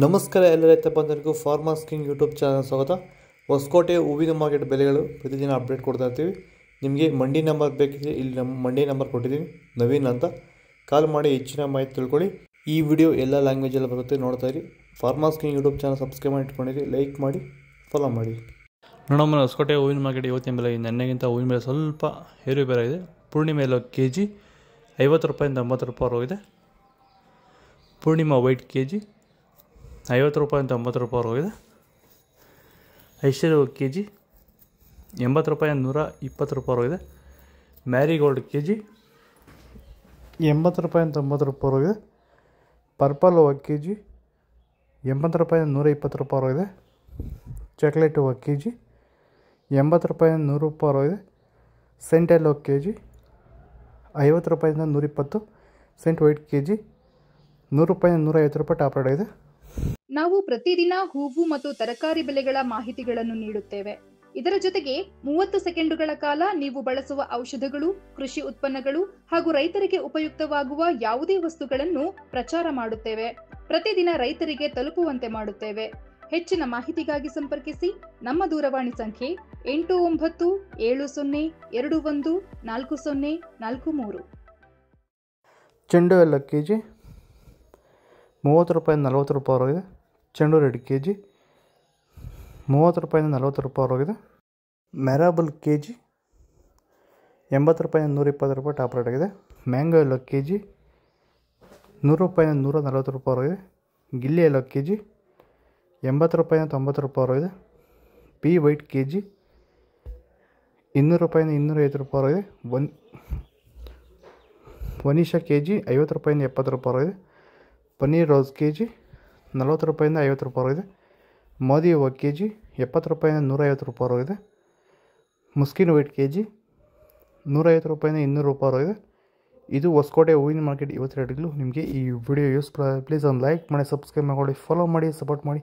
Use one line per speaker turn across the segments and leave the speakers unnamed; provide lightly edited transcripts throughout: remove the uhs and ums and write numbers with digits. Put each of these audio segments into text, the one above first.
ನಮಸ್ಕಾರ ಎಲ್ಲ ರೈತ ಬಂಧುಗಳಿಗೂ ಫಾರ್ಮರ್ಸ್ ಕಿಂಗ್ ಯೂಟ್ಯೂಬ್ ಚಾನಲ್ ಸ್ವಾಗತ. ಹೊಸಕೋಟೆ ಹೂವಿನ ಮಾರ್ಕೆಟ್ ಬೆಲೆಗಳು ಪ್ರತಿದಿನ ಅಪ್ಡೇಟ್ ಕೊಡ್ತಾ ಇರ್ತೀವಿ. ನಿಮಗೆ ಮಂಡಿ ನಂಬರ್ ಬೇಕಿದ್ರೆ ಇಲ್ಲಿ ನಮ್ಮ ಮಂಡಿ ನಂಬರ್ ಕೊಟ್ಟಿದ್ದೀನಿ, ನವೀನ್ ಅಂತ. ಕಾಲ್ ಮಾಡಿ ಹೆಚ್ಚಿನ ಮಾಹಿತಿ ತಿಳ್ಕೊಳ್ಳಿ. ಈ ವಿಡಿಯೋ ಎಲ್ಲ ಲ್ಯಾಂಗ್ವೇಜಲ್ಲಿ ಬರುತ್ತೆ, ನೋಡ್ತಾ ಇರಿ. Farmers king YouTube channel subscribe ಮಾಡಿ ಇಟ್ಕೊಂಡಿರಿ, ಲೈಕ್ ಮಾಡಿ, ಫಾಲೋ ಮಾಡಿ. ನೋಡೋಣ, ಹೊಸಕೋಟೆ ಹೂವಿನ ಮಾರ್ಕೆಟ್ ಇವತ್ತಿನ ಬೆಲೆ ನೆನ್ನೆಗಿಂತ ಹೂವಿನ ಬೆಲೆ ಸ್ವಲ್ಪ ಏರುಪೇರು ಇದೆ. ಪೂರ್ಣಿಮೆಯಲ್ಲಿ ಕೆಜಿ 50 ರೂಪಾಯಿಂದ 80 ರೂಪಾಯಿ ಹೋಗಿದೆ. ಪೂರ್ಣಿಮಾ ವೈಟ್ ಕೆಜಿ 50 ರೂಪಾಯಿಂದ 80 ರೂಪಾಯಿ ಹೋಗಿದೆ. ಐಶ್ವರ್ಯ ಕೆಜಿ 80 ರೂಪಾಯಿಂದ 120 ರೂಪಾಯಿ ಹೋಗಿದೆ. ಮ್ಯಾರಿಗೋಲ್ಡ್ ಕೆಜಿ 80 ರೂಪಾಯಿಂದ 90 ರೂಪಾಯಿ ಹೋಗಿದೆ. ಪರ್ಪಲ್ ಹೂವು ಕೆಜಿ 80 ರೂಪಾಯಿಂದ 120 ರೂಪಾಯಿ ಹೋಗಿದೆ. ಚಾಕ್ಲೇಟ್ ಹೂವು ಕೆಜಿ 80 ರೂಪಾಯಿಂದ 100 ರೂಪಾಯಿ ಹೋಗಿದೆ. ಸೆಂಟೆಲ್ ಹೂವು ಕೆಜಿ 50 ರೂಪಾಯಿಂದ 120. ಸೆಂಟ್ ವೈಟ್ ಕೆಜಿ 100 ರೂಪಾಯಿಂದ 150 ರೂಪಾಯಿ ಟಾಪ್ ರೇಟ್ ಇದೆ.
ನಾವು ಪ್ರತಿದಿನ ಹೂವು ಮತ್ತು ತರಕಾರಿ ಬೆಲೆಗಳ ಮಾಹಿತಿಗಳನ್ನು ನೀಡುತ್ತೇವೆ. ಇದರ ಜೊತೆಗೆ 30 ಸೆಕೆಂಡುಗಳ ಕಾಲ ನೀವು ಬಳಸುವ ಔಷಧಗಳು, ಕೃಷಿ ಉತ್ಪನ್ನಗಳು ಹಾಗೂ ರೈತರಿಗೆ ಉಪಯುಕ್ತವಾಗುವ ಯಾವುದೇ ವಸ್ತುಗಳನ್ನು ಪ್ರಚಾರ ಮಾಡುತ್ತೇವೆ. ಪ್ರತಿದಿನ ರೈತರಿಗೆ ತಲುಪುವಂತೆ ಮಾಡುತ್ತೇವೆ. ಹೆಚ್ಚಿನ ಮಾಹಿತಿಗಾಗಿ ಸಂಪರ್ಕಿಸಿ. ನಮ್ಮ ದೂರವಾಣಿ ಸಂಖ್ಯೆ 8970214043.
ಚೆಂಡು ಎಲ್ಲ ಕೆಜಿ 30 ರೂಪಾಯಿಂದ 40 ರೂಪಾಯಿ ಹೋಗಿದೆ. ಚೆಂಡು ರೆಡ್ ಕೆಜಿ 30 ರೂಪಾಯಿಂದ 40 ರೂಪಾಯಿ ಹೋಗಿದೆ. ಮೆರಾಬಲ್ ಕೆಜಿ 80 ರೂಪಾಯಿಂದ 120 ರೂಪಾಯಿ ಟಾಪ್ ರೇಟ್ ಆಗಿದೆ. ಮ್ಯಾಂಗೋ ಎಲ್ಲೋ ಕೆಜಿ 100 ರೂಪಾಯಿಂದ 140 ರೂಪಾಯಿ ಹೋಗಿದೆ. ಗಿಲ್ಲಿ ಎಲ್ಲೋ ಕೆಜಿ 80 ರೂಪಾಯಿಂದ 90 ರೂಪಾಯಿ ಹೋಗಿದೆ. ಪಿ ವೈಟ್ ಕೆಜಿ 200 ರೂಪಾಯಿಂದ 250 ರೂಪಾಯಿ ಹೋಗಿದೆ. ವನಿಷಾ ಕೆಜಿ 50 ರೂಪಾಯಿಂದ 70 ರೂಪಾಯಿ ಹೋಗಿದೆ. ಪನ್ನೀರ್ ರೋಸ್ ಕೆಜಿ 40 ರೂಪಾಯಿಂದ 50 ರೂಪಾಯಿ ಹೋಗಿದೆ. ಮೋದಿ ಹೂವು ಕೆಜಿ 70 ರೂಪಾಯಿಂದ 150 ರೂಪಾಯಿ ಹೋಗಿದೆ. ಮುಸ್ಕಿನ್ ವೈಟ್ ಕೆಜಿ 150 ರೂಪಾಯಿಂದ 200 ರೂಪಾಯಿ ಹೋಗಿದೆ. ಇದು ಹೊಸಕೋಟೆ ಹೂವಿನ ಮಾರ್ಕೆಟ್ ಇವತ್ತು ರೇಟ್ಗಳು. ನಿಮಗೆ ಈ ವಿಡಿಯೋ ಯೂಸ್ಫುಲ್ ಆದರೆ ಪ್ಲೀಸ್ ಒಂದು ಲೈಕ್ ಮಾಡಿ, ಸಬ್ಸ್ಕ್ರೈಬ್ ಮಾಡಿ, ಫಾಲೋ ಮಾಡಿ, ಸಪೋರ್ಟ್ ಮಾಡಿ.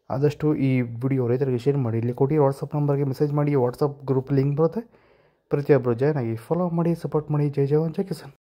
ಆದಷ್ಟು ಈ ವಿಡಿಯೋ ರೈತರಿಗೆ ಶೇರ್ ಮಾಡಿ. ಇಲ್ಲಿ ಕೊಟ್ಟಿರೋ ವಾಟ್ಸಪ್ ನಂಬರ್ಗೆ ಮೆಸೇಜ್ ಮಾಡಿ. ವಾಟ್ಸಪ್ ಗ್ರೂಪ್ ಲಿಂಕ್ ಬರುತ್ತೆ, ಪ್ರತಿಯೊಬ್ಬರು ಜಾಯ್ನ್ ಆಗಿ ಫಾಲೋ ಮಾಡಿ, ಸಪೋರ್ಟ್ ಮಾಡಿ. ಜೈ ಜವಾನ್, ಜೈ ಕಿಸಾನ್.